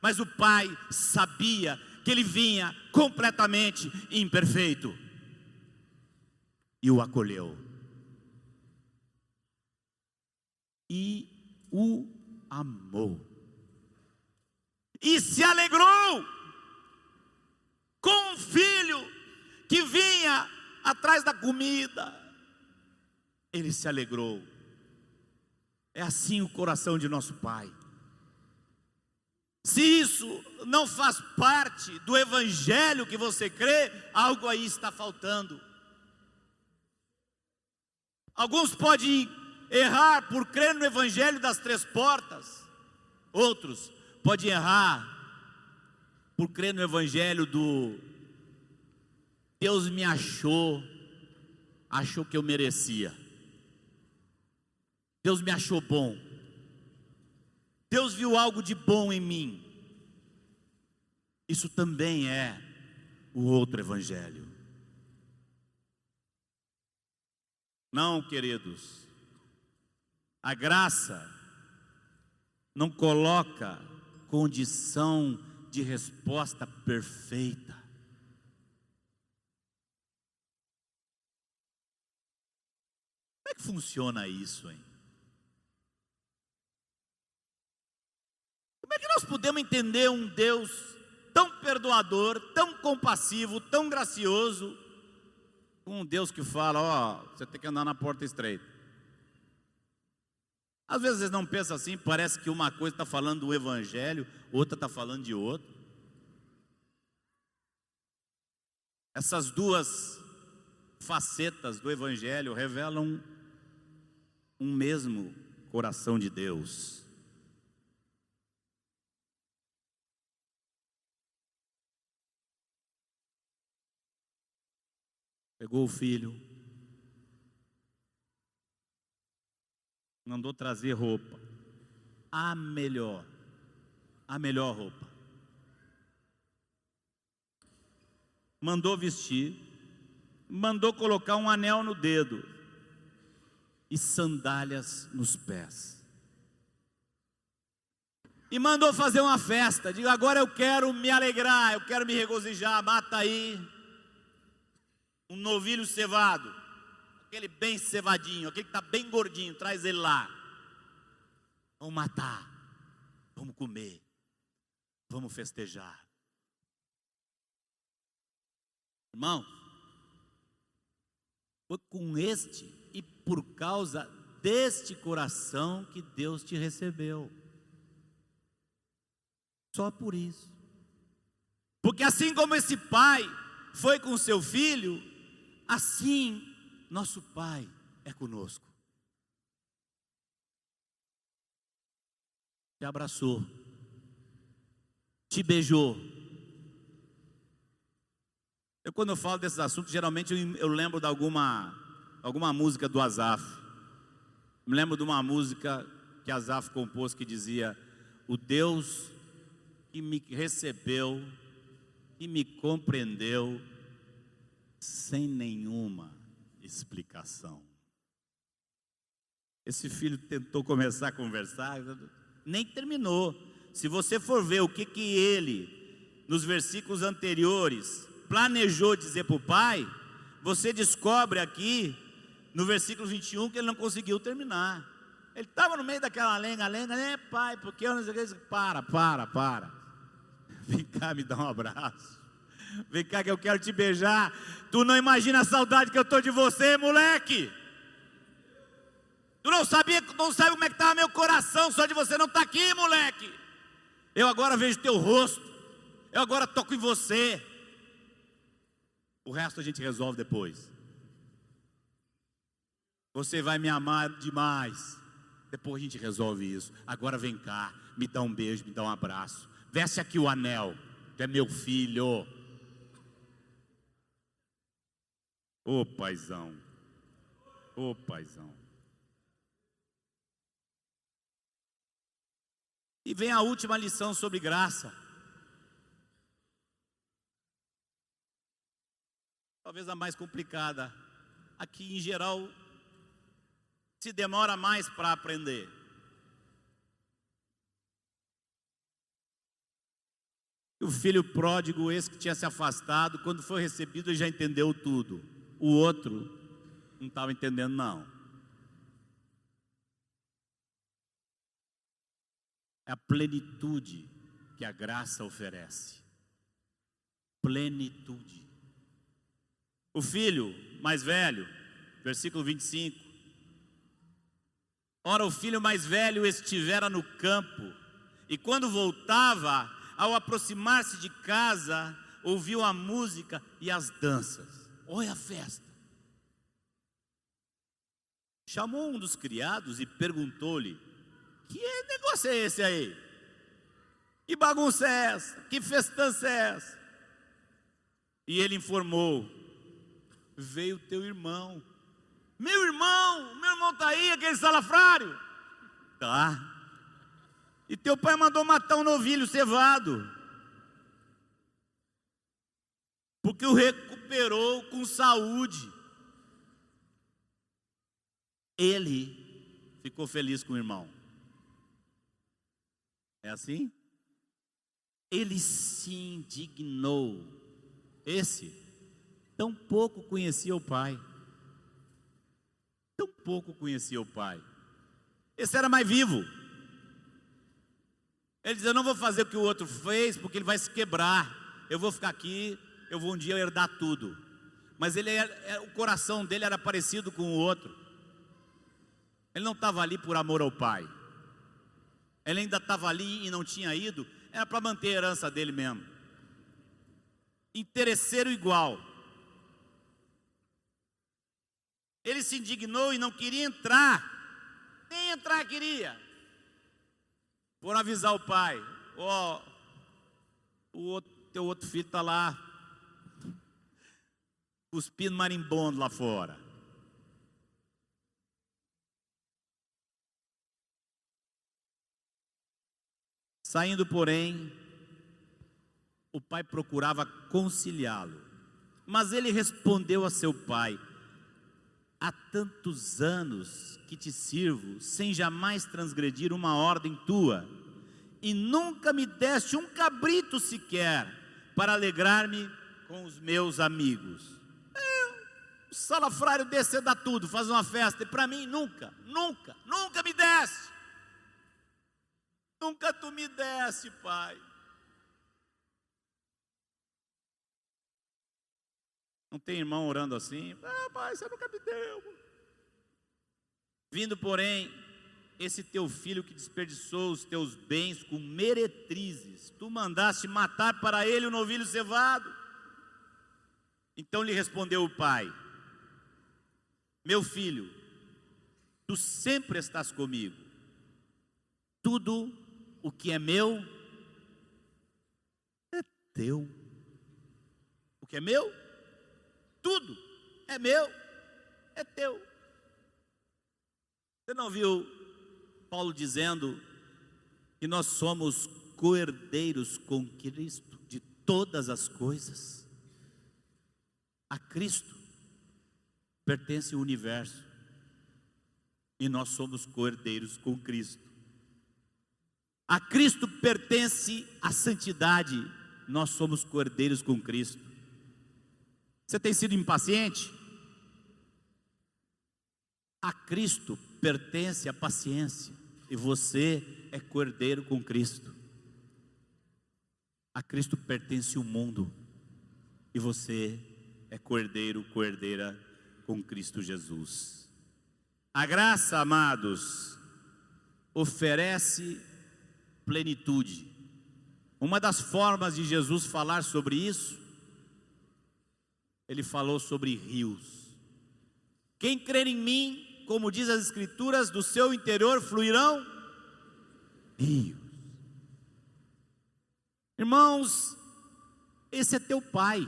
Mas o pai sabia que ele vinha completamente imperfeito e o acolheu e o amou e se alegrou com um filho que vinha atrás da comida. Ele se alegrou. É assim o coração de nosso Pai. Se isso não faz parte do evangelho que você crê, algo aí está faltando. Alguns podem errar por crer no evangelho das 3 portas. Outros podem errar por crer no evangelho do Deus me achou que eu merecia. Deus me achou bom. Deus viu algo de bom em mim. Isso também é o outro evangelho. Não, queridos, a graça não coloca condição de resposta perfeita. Como é que funciona isso, hein? Como é que nós podemos entender um Deus tão perdoador, tão compassivo, tão gracioso, um Deus que fala, ó, você tem que andar na porta estreita? Às vezes vocês não pensam assim, parece que uma coisa está falando do evangelho, outra está falando de outro. Essas duas facetas do evangelho revelam um mesmo coração de Deus. Pegou o filho, mandou trazer roupa, a melhor roupa, mandou vestir, mandou colocar um anel no dedo e sandálias nos pés, e mandou fazer uma festa. Diga, agora eu quero me alegrar, eu quero me regozijar. Mata aí um novilho cevado, aquele bem cevadinho, aquele que está bem gordinho, traz ele lá. Vamos matar, vamos comer, vamos festejar. Irmão, foi com este e por causa deste coração que Deus te recebeu. Só por isso. Porque assim como esse pai foi com seu filho, assim nosso Pai é conosco. Te abraçou, te beijou. Quando eu falo desses assuntos, geralmente eu lembro de alguma música do Asaf. Me lembro de uma música que Asaf compôs que dizia: o Deus que me recebeu e me compreendeu sem nenhuma explicação. Esse filho tentou começar a conversar, nem terminou. Se você for ver o que ele, nos versículos anteriores, planejou dizer para o pai, você descobre aqui, no versículo 21, que ele não conseguiu terminar. Ele estava no meio daquela lenga, né, pai, porque eu não sei o que. Para. Vem cá, me dá um abraço. Vem cá que eu quero te beijar. Tu não imagina a saudade que eu estou de você, moleque. Tu não sabe como é que estava meu coração só de você não estar aqui, moleque. Eu agora vejo teu rosto. Eu agora toco em você. O resto a gente resolve depois. Você vai me amar demais. Depois a gente resolve isso. Agora vem cá, me dá um beijo, me dá um abraço. Veste aqui o anel. Tu é meu filho. Ô paizão. Ô paizão. E vem a última lição sobre graça. talvez a mais complicada, a que em geral se demora mais para aprender. O filho pródigo, esse que tinha se afastado, quando foi recebido ele já entendeu tudo. O outro não estava entendendo não. É a plenitude que a graça oferece. Plenitude. O filho mais velho, versículo 25. Ora, o filho mais velho estivera no campo, e quando voltava, ao aproximar-se de casa, ouviu a música e as danças. Olha a festa. Chamou um dos criados e perguntou-lhe: que negócio é esse aí? Que bagunça é essa? Que festança é essa? E ele informou: veio teu irmão. Meu irmão está aí, aquele salafrário. Tá. E teu pai mandou matar um novilho cevado, porque o recuperou com saúde. Ele ficou feliz com o irmão. É assim? Ele se indignou. Esse tão pouco conhecia o pai. Tão pouco conhecia o pai. Esse era mais vivo. Ele diz: eu não vou fazer o que o outro fez, porque ele vai se quebrar. Eu vou ficar aqui, eu vou um dia herdar tudo. Mas o coração dele era parecido com o outro. Ele não estava ali por amor ao pai. Ele ainda estava ali e não tinha ido. Era para manter a herança dele mesmo. Interesseiro igual. Ele se indignou e não queria entrar. Nem entrar queria. Foram avisar o pai: ó, teu outro filho está lá, cuspindo marimbondo lá fora. Saindo, porém, o pai procurava conciliá-lo, mas ele respondeu a seu pai: há tantos anos que te sirvo, sem jamais transgredir uma ordem tua, e nunca me deste um cabrito sequer, para alegrar-me com os meus amigos. Um salafrário desse você dá tudo, faz uma festa, e para mim nunca me deste. Nunca tu me deste, pai. Não tem irmão orando assim? Pai, você nunca me deu. Vindo, porém, esse teu filho que desperdiçou os teus bens com meretrizes, tu mandaste matar para ele o novilho cevado. Então lhe respondeu o pai: meu filho, tu sempre estás comigo. Tudo o que é meu é teu. O que é meu? Tudo é meu, é teu. Você não viu Paulo dizendo que nós somos co-herdeiros com Cristo de todas as coisas? A Cristo pertence o universo e nós somos co-herdeiros com Cristo. A Cristo pertence a santidade, nós somos co-herdeiros com Cristo. Você tem sido impaciente? A Cristo pertence a paciência, e você é co-herdeiro com Cristo. A Cristo pertence o mundo, e você é co-herdeiro, co-herdeira com Cristo Jesus. A graça, amados, oferece plenitude. Uma das formas de Jesus falar sobre isso, ele falou sobre rios. Quem crer em mim, como diz as Escrituras, do seu interior fluirão rios. Irmãos, esse é teu pai.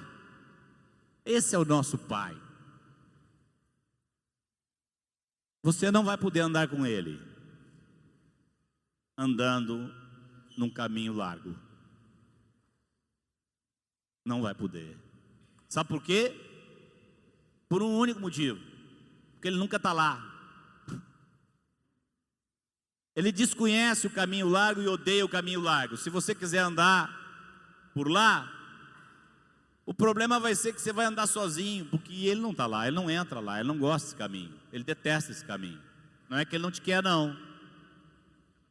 Esse é o nosso pai. Você não vai poder andar com ele andando num caminho largo. Não vai poder. Sabe por quê? Por um único motivo: porque ele nunca está lá. Ele desconhece o caminho largo e odeia o caminho largo. Se você quiser andar por lá, o problema vai ser que você vai andar sozinho, porque ele não está lá, ele não entra lá, ele não gosta desse caminho, ele detesta esse caminho. Não é que ele não te quer, não.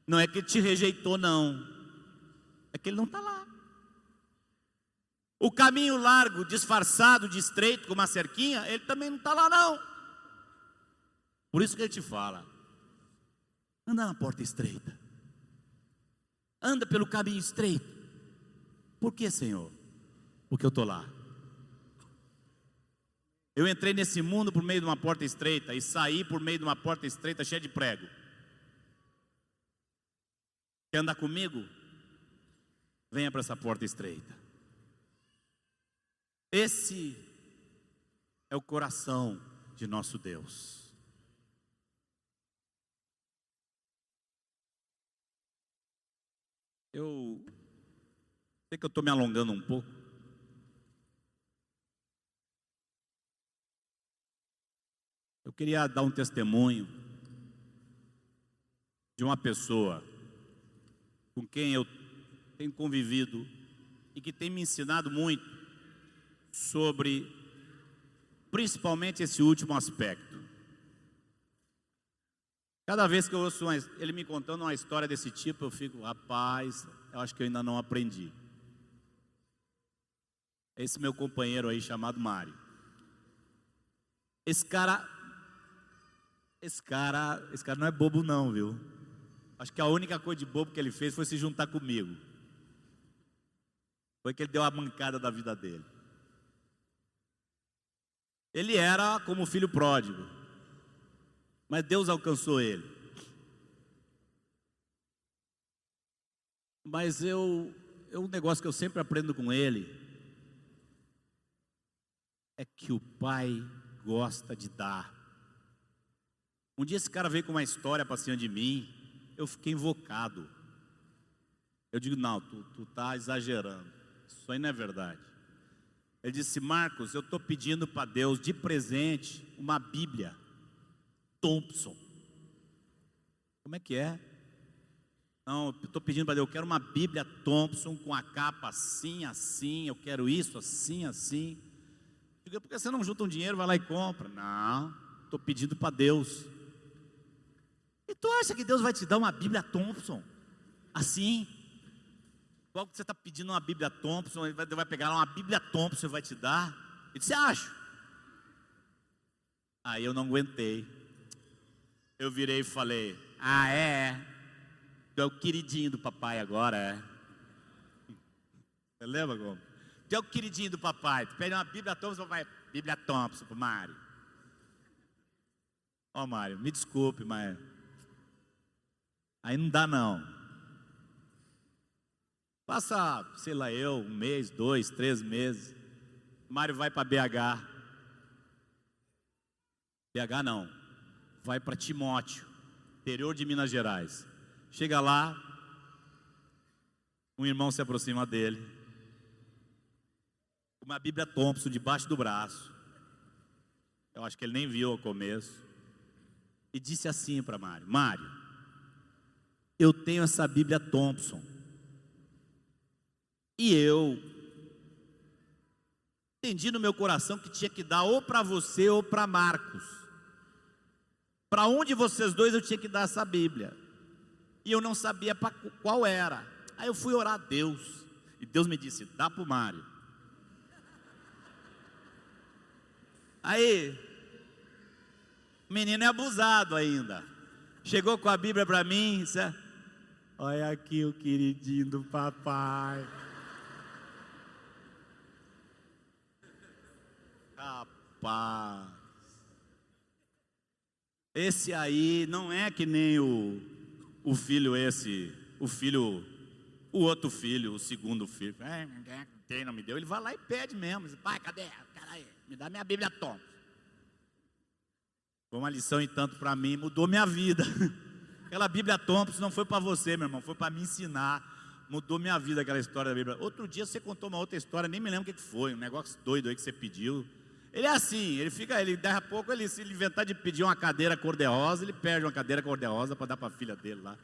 Não é que ele te rejeitou, não. É que ele não está lá. O caminho largo, disfarçado de estreito, com uma cerquinha, ele também não está lá, não. Por isso que ele te fala: anda na porta estreita, anda pelo caminho estreito. Por que, Senhor? Porque eu estou lá. Eu entrei nesse mundo por meio de uma porta estreita e saí por meio de uma porta estreita cheia de prego. Quer andar comigo? Venha para essa porta estreita. Esse é o coração de nosso Deus. Eu sei que eu estou me alongando um pouco. Eu queria dar um testemunho de uma pessoa com quem eu tenho convivido e que tem me ensinado muito sobre, principalmente, esse último aspecto. Cada vez que eu ouço ele me contando uma história desse tipo, eu fico: rapaz, eu acho que eu ainda não aprendi. Esse meu companheiro aí chamado Mário. Esse cara não é bobo não, viu? Acho que a única coisa de bobo que ele fez foi se juntar comigo. Foi que ele deu a mancada da vida dele. Ele era como o filho pródigo, mas Deus alcançou ele. Mas um negócio que eu sempre aprendo com ele é que o pai gosta de dar. Um dia esse cara veio com uma história para cima de mim, eu fiquei invocado. Eu digo: não, tu está exagerando, isso aí não é verdade. Ele disse: Marcos, eu estou pedindo para Deus de presente uma Bíblia Thompson. Como é que é? Não, eu estou pedindo para Deus, eu quero uma Bíblia Thompson com a capa assim, assim, eu quero isso, assim, assim. Eu digo: por que você não junta um dinheiro, vai lá e compra? Não, estou pedindo para Deus. E tu acha que Deus vai te dar uma Bíblia Thompson assim? Igual que você está pedindo uma Bíblia Thompson, ele vai pegar lá uma Bíblia Thompson e vai te dar? Ele disse: acho. Aí eu não aguentei. Eu virei e falei: ah, é? Tu é o queridinho do papai agora, é? Você lembra como? Tu é o queridinho do papai. Tu pede uma Bíblia Thompson, vai, Bíblia Thompson pro Mário. Ó, Mário, me desculpe, mas aí não dá não. Passa, sei lá eu, 1 mês, 2, 3 meses. Mário vai para BH. BH não, vai para Timóteo, interior de Minas Gerais. Chega lá, um irmão se aproxima dele, uma Bíblia Thompson debaixo do braço. Eu acho que ele nem viu ao começo. E disse assim para Mário: Mário, eu tenho essa Bíblia Thompson. E eu entendi no meu coração que tinha que dar ou para você ou para Marcos. Para um de vocês dois eu tinha que dar essa Bíblia. E eu não sabia para qual era. Aí eu fui orar a Deus. E Deus me disse: dá para o Mário. Aí, o menino é abusado ainda. Chegou com a Bíblia para mim e disse: olha aqui o queridinho do papai. Rapaz, esse aí não é que nem o filho esse, o outro filho, o segundo filho. Não me deu, ele vai lá e pede mesmo. Diz: pai, cadê? Peraí, me dá minha Bíblia Thompson. Foi uma lição e tanto para mim, mudou minha vida. Aquela Bíblia Thompson não foi para você, meu irmão, foi para me ensinar. Mudou minha vida aquela história da Bíblia. Outro dia você contou uma outra história, nem me lembro o que foi, um negócio doido aí que você pediu. Ele é assim, daqui a pouco, se ele inventar de pedir uma cadeira cor-de-rosa, ele perde uma cadeira cor-de-rosa para dar para a filha dele lá.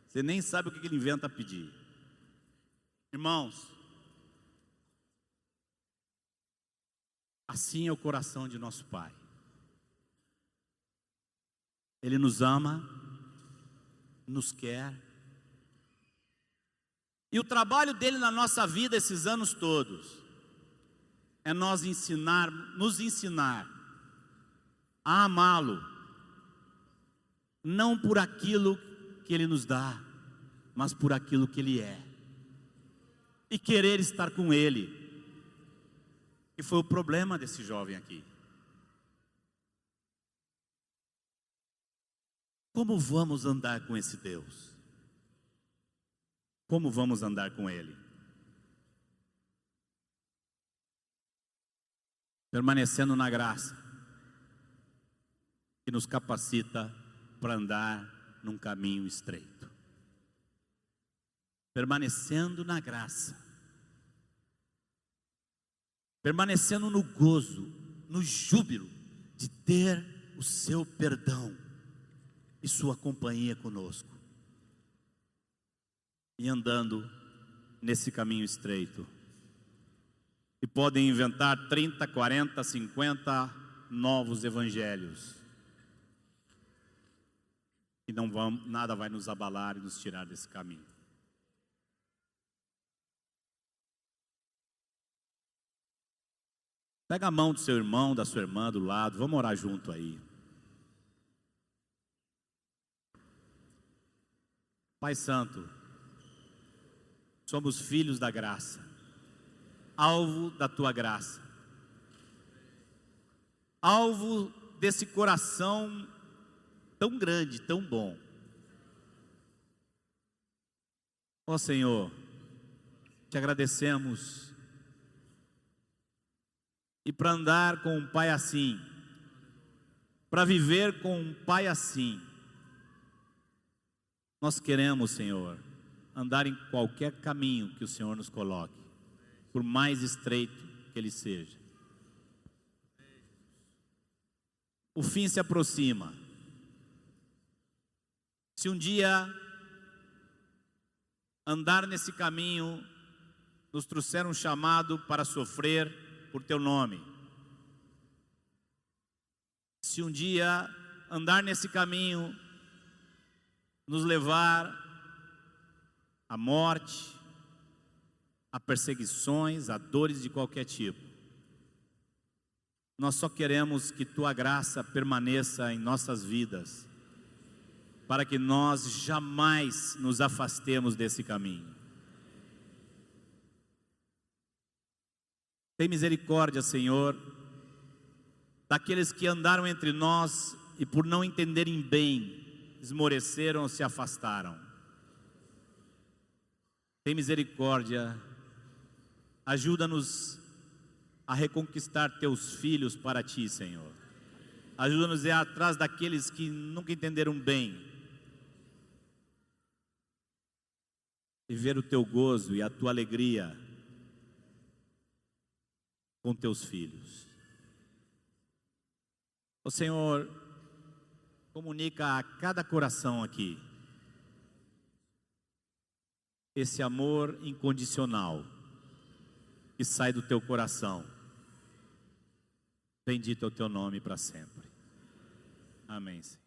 Você nem sabe o que ele inventa a pedir. Irmãos, assim é o coração de nosso Pai. Ele nos ama, nos quer. E o trabalho dele na nossa vida esses anos todos é nos ensinar a amá-lo, não por aquilo que ele nos dá, mas por aquilo que ele é, e querer estar com ele, que foi o problema desse jovem aqui. Como vamos andar com esse Deus? Como vamos andar com ele? Permanecendo na graça, que nos capacita para andar num caminho estreito. Permanecendo na graça, permanecendo no gozo, no júbilo de ter o seu perdão e sua companhia conosco, e andando nesse caminho estreito. E podem inventar 30, 40, 50 novos evangelhos, e nada vai nos abalar e nos tirar desse caminho. Pega a mão do seu irmão, da sua irmã do lado, vamos orar junto aí. Pai Santo, somos filhos da graça, alvo da tua graça, alvo desse coração tão grande, tão bom. Ó Senhor, te agradecemos, e para andar com um Pai assim, para viver com um Pai assim, nós queremos, Senhor, andar em qualquer caminho que o Senhor nos coloque, por mais estreito que ele seja. O fim se aproxima. Se um dia andar nesse caminho nos trouxer um chamado para sofrer por teu nome, se um dia andar nesse caminho nos levar à morte, a perseguições, a dores de qualquer tipo, nós só queremos que tua graça permaneça em nossas vidas, para que nós jamais nos afastemos desse caminho. Tem misericórdia, Senhor, daqueles que andaram entre nós e por não entenderem bem, esmoreceram ou se afastaram. Tem misericórdia, ajuda-nos a reconquistar teus filhos para ti, Senhor. Ajuda-nos a ir atrás daqueles que nunca entenderam bem, e ver o teu gozo e a tua alegria com teus filhos. O Senhor, comunica a cada coração aqui esse amor incondicional que sai do teu coração. Bendito é o teu nome para sempre. Amém, Senhor.